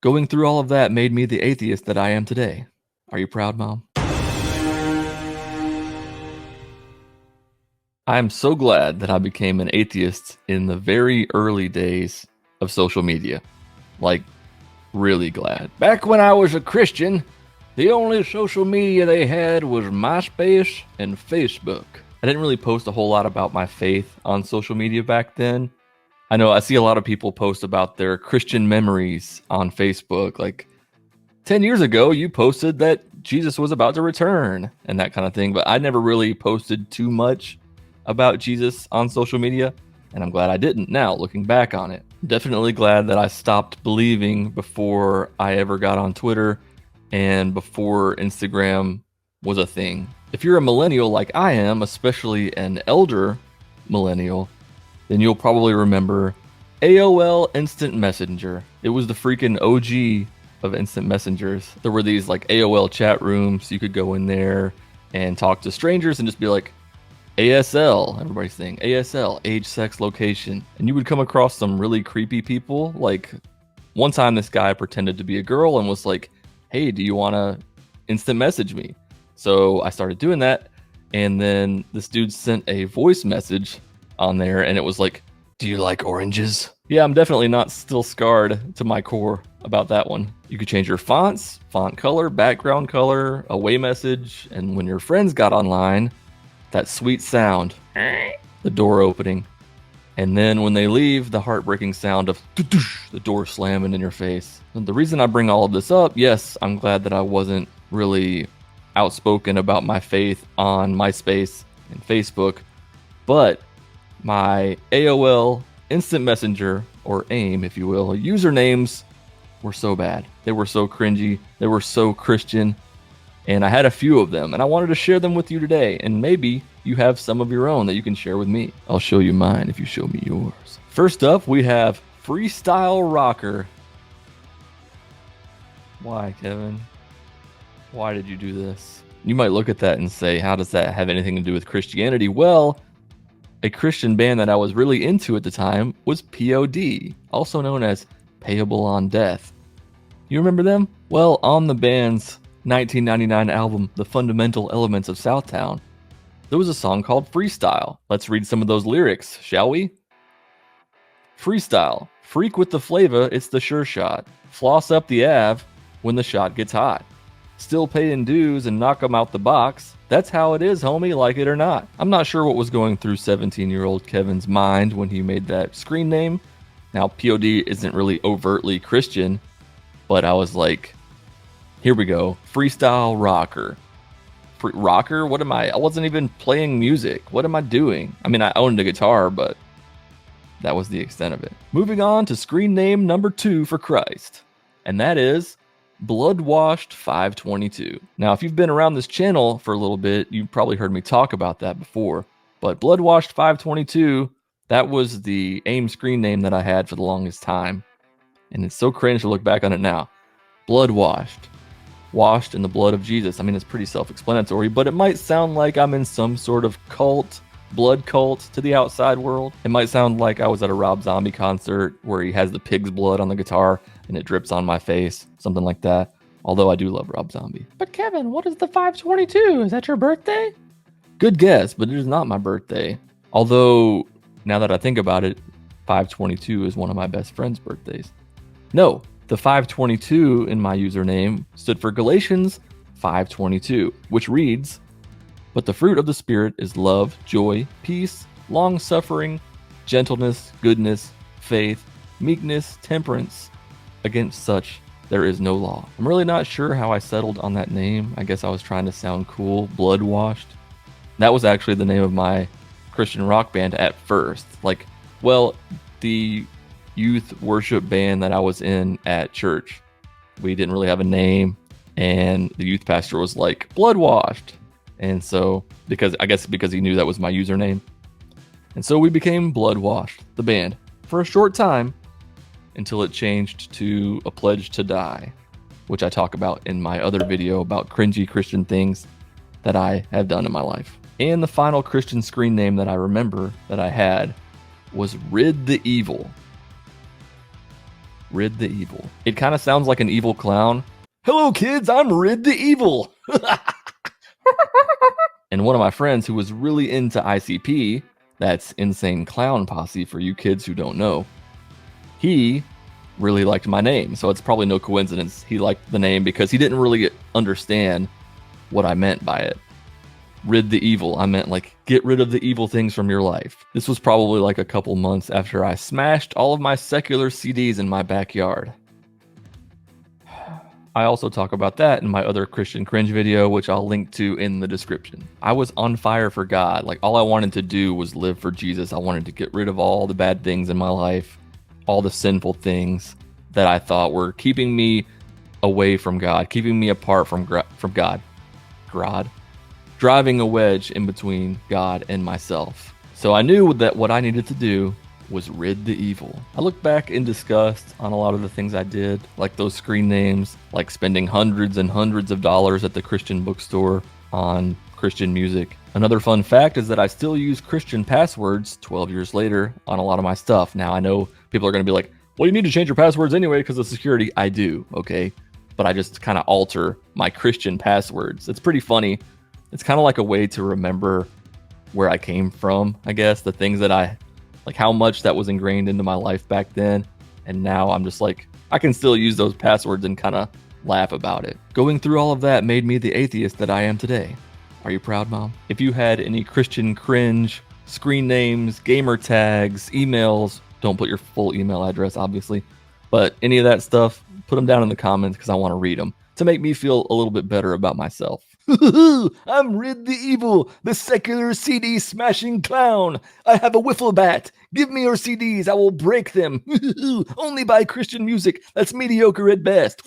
Going through all of that made me the atheist that I am today. Are you proud, Mom? I am so glad that I became an atheist in the very early days of social media. Like, really glad. Back when I was a Christian, the only social media they had was MySpace and Facebook. I didn't really post a whole lot about my faith on social media back then. I know I see a lot of people post about their Christian memories on Facebook. Like 10 years ago, you posted that Jesus was about to return and that kind of thing. But I never really posted too much about Jesus on social media. And I'm glad I didn't now, looking back on it. Definitely glad that I stopped believing before I ever got on Twitter and before Instagram was a thing. If you're a millennial like I am, especially an elder millennial, then you'll probably remember AOL Instant Messenger. It was the freaking OG of instant messengers. There were these like AOL chat rooms. You could go in there and talk to strangers and just be like, ASL, everybody's saying ASL, age, sex, location. And you would come across some really creepy people. Like one time this guy pretended to be a girl and was like, hey, do you want to instant message me? So I started doing that. And then this dude sent a voice message on there and it was like, do you like oranges? Yeah, I'm definitely not still scarred to my core about that one. You could change your fonts, font color, background color, away message. And when your friends got online, that sweet sound, the door opening. And then when they leave, the heartbreaking sound of the door slamming in your face. And the reason I bring all of this up, yes, I'm glad that I wasn't really outspoken about my faith on MySpace and Facebook, but my AOL Instant Messenger, or AIM, if you will, usernames were so bad. They were so cringy. They were so Christian. And I had a few of them, and I wanted to share them with you today. And maybe you have some of your own that you can share with me. I'll show you mine if you show me yours. First up, we have Freestyle Rocker. Why, Kevin? Why did you do this? You might look at that and say, how does that have anything to do with Christianity? Well, a Christian band that I was really into at the time was POD, also known as Payable on Death. You remember them? Well, on the band's 1999 album, The Fundamental Elements of Southtown, there was a song called Freestyle. Let's read some of those lyrics, shall we? Freestyle. Freak with the flavor, it's the sure shot. Floss up the Ave when the shot gets hot. Still paying dues and knock 'em out the box. That's how it is, homie, like it or not. I'm not sure what was going through 17-year-old Kevin's mind when he made that screen name. Now, POD isn't really overtly Christian, but I was like, here we go. Freestyle Rocker. Rocker? What am I? I wasn't even playing music. What am I doing? I mean, I owned a guitar, but that was the extent of it. Moving on to screen name number 2 for Christ. And that is Bloodwashed 522. Now, if you've been around this channel for a little bit, you've probably heard me talk about that before. But Bloodwashed 522, that was the AIM screen name that I had for the longest time. And it's so cringe to look back on it now. Bloodwashed. Washed in the blood of Jesus. I mean, it's pretty self-explanatory, but it might sound like I'm in some sort of cult, blood cult to the outside world. It might sound like I was at a Rob Zombie concert where he has the pig's blood on the guitar and it drips on my face, something like that. Although I do love Rob Zombie. But Kevin, what is the 522? Is that your birthday? Good guess, but it is not my birthday. Although, now that I think about it, 522 is one of my best friend's birthdays. No. The 522 in my username stood for Galatians 5:22, which reads, but the fruit of the Spirit is love, joy, peace, long-suffering, gentleness, goodness, faith, meekness, temperance. Against such there is no law. I'm really not sure how I settled on that name. I guess I was trying to sound cool. Bloodwashed. That was actually the name of my Christian rock band at first. Like, well, the youth worship band that I was in at church. We didn't really have a name, and the youth pastor was like, Bloodwashed. And so, because he knew that was my username. And so we became Bloodwashed, the band, for a short time until it changed to A Pledge to Die, which I talk about in my other video about cringy Christian things that I have done in my life. And the final Christian screen name that I remember that I had was Rid the Evil. Rid the Evil. It kind of sounds like an evil clown. Hello kids, I'm Rid the Evil. And one of my friends who was really into ICP, that's Insane Clown Posse for you kids who don't know, he really liked my name. So it's probably no coincidence he liked the name because he didn't really understand what I meant by it. Rid the evil. I meant like get rid of the evil things from your life. This was probably like a couple months after I smashed all of my secular CDs in my backyard. I also talk about that in my other Christian Cringe video, which I'll link to in the description. I was on fire for God. Like all I wanted to do was live for Jesus. I wanted to get rid of all the bad things in my life, all the sinful things that I thought were keeping me away from God, keeping me apart from God. Driving a wedge in between God and myself. So I knew that what I needed to do was rid the evil. I look back in disgust on a lot of the things I did, like those screen names, like spending hundreds and hundreds of dollars at the Christian bookstore on Christian music. Another fun fact is that I still use Christian passwords 12 years later on a lot of my stuff. Now I know people are going to be like, well, you need to change your passwords anyway because of security. I do, okay? But I just kind of alter my Christian passwords. It's pretty funny. It's kind of like a way to remember where I came from, I guess, the things that like how much that was ingrained into my life back then. And now I'm just like, I can still use those passwords and kind of laugh about it. Going through all of that made me the atheist that I am today. Are you proud, Mom? If you had any Christian cringe, screen names, gamer tags, emails, don't put your full email address, obviously, but any of that stuff, put them down in the comments because I want to read them to make me feel a little bit better about myself. I'm Rid the Evil, the secular CD smashing clown. I have a wiffle bat. Give me your CDs, I will break them. Only buy Christian music that's mediocre at best.